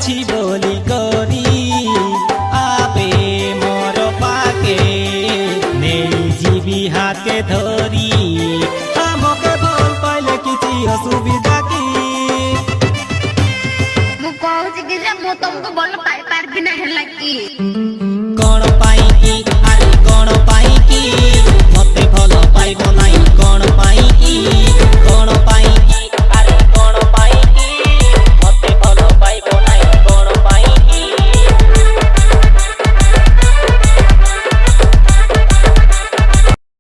ଅଛି ବୋଲି କରି ଆବେ ମୋର ପାକେ ନେଇ ଯିବି ହାତେ ଧରି ଆମକେ ଭଲ ପାଇଲେ କିଛି ଅସୁବିଧା କି ମୁଁ କହୁଛି କି ଯେ ମୁଁ ତମକୁ ଭଲ ପାଇପାରିବି ନା ହେଲା କି କଣ ପାଇଁ କି ଆରେ କଣ ପାଇଁ କି ମତେ ଭଲ ପାଇବ ନାହିଁ